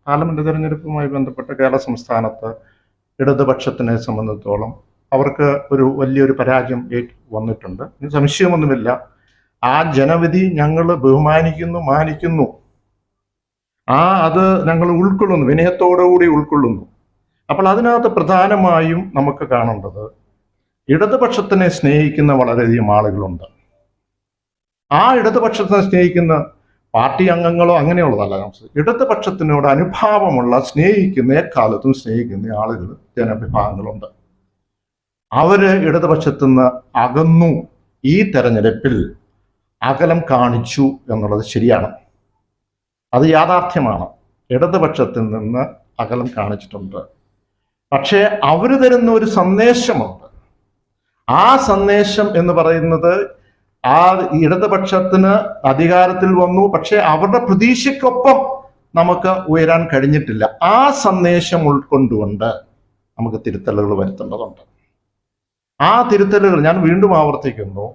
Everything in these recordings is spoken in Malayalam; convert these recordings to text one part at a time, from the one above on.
പാർലമെന്റ് തെരഞ്ഞെടുപ്പുമായി ബന്ധപ്പെട്ട് കേരള സംസ്ഥാനത്ത് ഇടതുപക്ഷത്തിനെ സംബന്ധിച്ചിടത്തോളം അവർക്ക് വലിയൊരു പരാജയം വന്നിട്ടുണ്ട്. ഇനി സംശയമൊന്നുമില്ല. ആ ജനവിധി ഞങ്ങൾ ബഹുമാനിക്കുന്നു, മാനിക്കുന്നു. അത് ഞങ്ങൾ ഉൾക്കൊള്ളുന്നു, വിനയത്തോടുകൂടി ഉൾക്കൊള്ളുന്നു. അപ്പോൾ അതിനകത്ത് പ്രധാനമായും നമുക്ക് കാണേണ്ടത് ഇടതുപക്ഷത്തിനെ സ്നേഹിക്കുന്ന വളരെയധികം ആളുകളുണ്ട്. ആ ഇടതുപക്ഷത്തിനെ സ്നേഹിക്കുന്ന പാർട്ടി അംഗങ്ങളോ അങ്ങനെയുള്ളതല്ല. ഇടതുപക്ഷത്തിനോട് അനുഭാവമുള്ള സ്നേഹിക്കുന്ന എക്കാലത്തും സ്നേഹിക്കുന്ന ആളുകൾ ജനവിഭാഗങ്ങളുണ്ട്. അവര് ഇടതുപക്ഷത്തു നിന്ന് അകന്നു. ഈ തെരഞ്ഞെടുപ്പിൽ അകലം കാണിച്ചു എന്നുള്ളത് ശരിയാണ്, അത് യാഥാർത്ഥ്യമാണ്. ഇടതുപക്ഷത്തിൽ നിന്ന് അകലം കാണിച്ചിട്ടുണ്ട്. പക്ഷേ അവര് തരുന്ന ഒരു സന്ദേശമുണ്ട്. ആ സന്ദേശം എന്ന് പറയുന്നത് ആ ഇടതുപക്ഷത്തിന് അധികാരത്തിൽ വന്നു, പക്ഷെ അവരുടെ പ്രതീക്ഷയ്ക്കൊപ്പം നമുക്ക് ഉയരാൻ കഴിഞ്ഞിട്ടില്ല. ആ സന്ദേശം ഉൾക്കൊണ്ടുകൊണ്ട് നമുക്ക് തിരുത്തലുകൾ വരുത്തേണ്ടതുണ്ട്. ആ തിരുത്തലുകൾ ഞാൻ വീണ്ടും ആവർത്തിക്കുന്നു.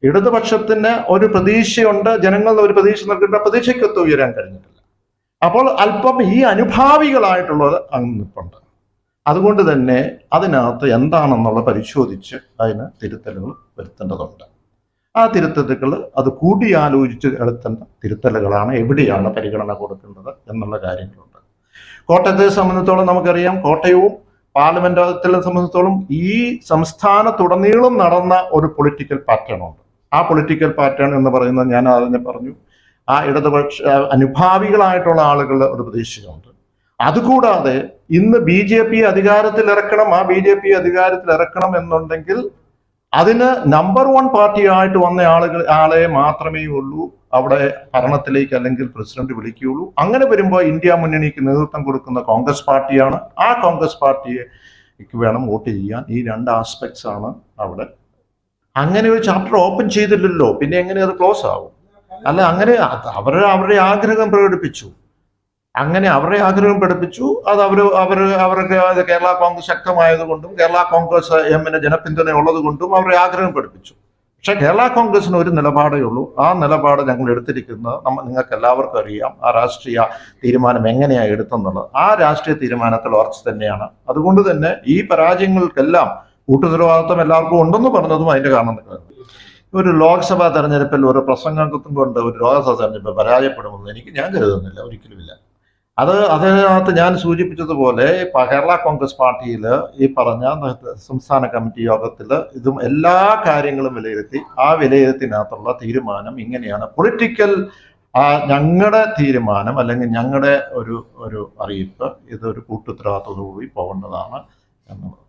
ഇടതുപക്ഷത്തിന് ഒരു പ്രതീക്ഷയുണ്ട്, ജനങ്ങളുടെ ഒരു പ്രതീക്ഷ നൽകേണ്ട, പ്രതീക്ഷയ്ക്കൊത്ത് ഉയരാൻ കഴിഞ്ഞിട്ടില്ല. അപ്പോൾ അല്പം ഈ അനുഭാവികളായിട്ടുള്ളത് അങ്ങ് നിൽപ്പുണ്ട്. അതുകൊണ്ട് തന്നെ അതിനകത്ത് എന്താണെന്നുള്ളത് പരിശോധിച്ച് അതിന് തിരുത്തലുകൾ വരുത്തേണ്ടതുണ്ട്. ആ തിരുത്തലുകൾ അത് കൂടിയാലോചിച്ച് എടുത്തേണ്ട തിരുത്തലുകളാണ്. എവിടെയാണ് പരിഗണന കൊടുക്കേണ്ടത് എന്നുള്ള കാര്യങ്ങളുണ്ട്. കോട്ടയത്തെ സംബന്ധിച്ചോളം നമുക്കറിയാം, കോട്ടയവും പാർലമെന്റിനെ സംബന്ധിച്ചിടത്തോളം ഈ സംസ്ഥാനത്തുടനീളം നടന്ന ഒരു പൊളിറ്റിക്കൽ പാറ്റേൺ ഉണ്ട്. ആ പൊളിറ്റിക്കൽ പാറ്റേൺ എന്ന് പറയുന്നത് ഞാൻ അതിനെ പറഞ്ഞു, ആ ഇടതുപക്ഷ അനുഭാവികളായിട്ടുള്ള ആളുകളുടെ ഒരു പ്രതീക്ഷയുണ്ട്. അതുകൂടാതെ ഇന്ന് BJP അധികാരത്തിൽ ഇറക്കണം, ആ BJP അധികാരത്തിൽ ഇറക്കണം എന്നുണ്ടെങ്കിൽ അതിന് നമ്പർ 1 പാർട്ടിയായിട്ട് വന്ന ആളെ മാത്രമേ ഉള്ളൂ അവിടെ ഭരണത്തിലേക്ക് അല്ലെങ്കിൽ പ്രസിഡന്റ് വിളിക്കുകയുള്ളൂ. അങ്ങനെ വരുമ്പോൾ ഇന്ത്യ മുന്നണിക്ക് നേതൃത്വം കൊടുക്കുന്ന കോൺഗ്രസ് പാർട്ടിയാണ്. ആ കോൺഗ്രസ് പാർട്ടിക്ക് വേണം വോട്ട് ചെയ്യാൻ. ഈ 2 ആസ്പെക്ട്സ് ആണ് അവിടെ. അങ്ങനെ ഒരു ചാപ്റ്റർ ഓപ്പൺ ചെയ്തില്ലല്ലോ, പിന്നെ എങ്ങനെ അത് ക്ലോസ് ആവും? അല്ല, അങ്ങനെ അവരുടെ ആഗ്രഹം പ്രകടിപ്പിച്ചു. അത് അവർക്ക് കേരള കോൺഗ്രസ് ശക്തമായതുകൊണ്ടും കേരള കോൺഗ്രസ് എമ്മിന് ജനപിന്തുണ ഉള്ളത് കൊണ്ടും അവരുടെ ആഗ്രഹം പ്രകടിപ്പിച്ചു. പക്ഷെ കേരള കോൺഗ്രസിന് ഒരു നിലപാടേ ഉള്ളൂ. ആ നിലപാട് ഞങ്ങൾ എടുത്തിരിക്കുന്നത് നിങ്ങൾക്ക് എല്ലാവർക്കും അറിയാം. ആ രാഷ്ട്രീയ തീരുമാനം എങ്ങനെയാണ് എടുത്തെന്നുള്ളത് ആ രാഷ്ട്രീയ തീരുമാനത്തിൽ ഉറച്ചു തന്നെയാണ്. അതുകൊണ്ട് തന്നെ ഈ പരാജയങ്ങൾക്കെല്ലാം കൂട്ടുത്തരവാദിത്വം എല്ലാവർക്കും ഉണ്ടെന്ന് പറഞ്ഞതും അതിന്റെ കാരണം നിൽക്കുന്നത്. ഒരു ലോക്സഭാ തെരഞ്ഞെടുപ്പിൽ ഒരു പ്രസംഗം കൊണ്ട് ഒരു ലോക്സഭാ തെരഞ്ഞെടുപ്പ് പരാജയപ്പെടുമെന്ന് ഞാൻ കരുതുന്നില്ല, ഒരിക്കലുമില്ല. അതിനകത്ത് ഞാൻ സൂചിപ്പിച്ചതുപോലെ കേരള കോൺഗ്രസ് പാർട്ടിയിൽ ഈ പറഞ്ഞ സംസ്ഥാന കമ്മിറ്റി യോഗത്തിൽ ഇതും എല്ലാ കാര്യങ്ങളും വിലയിരുത്തി ആ വിലയിരുത്തിനകത്തുള്ള തീരുമാനം ഇങ്ങനെയാണ്. പൊളിറ്റിക്കൽ ഞങ്ങളുടെ തീരുമാനം അല്ലെങ്കിൽ ഞങ്ങളുടെ ഒരു അറിയിപ്പ് ഇതൊരു കൂട്ടുത്തരവാദിത്തത്തോടുകൂടി പോകേണ്ടതാണ് എന്നുള്ളത്.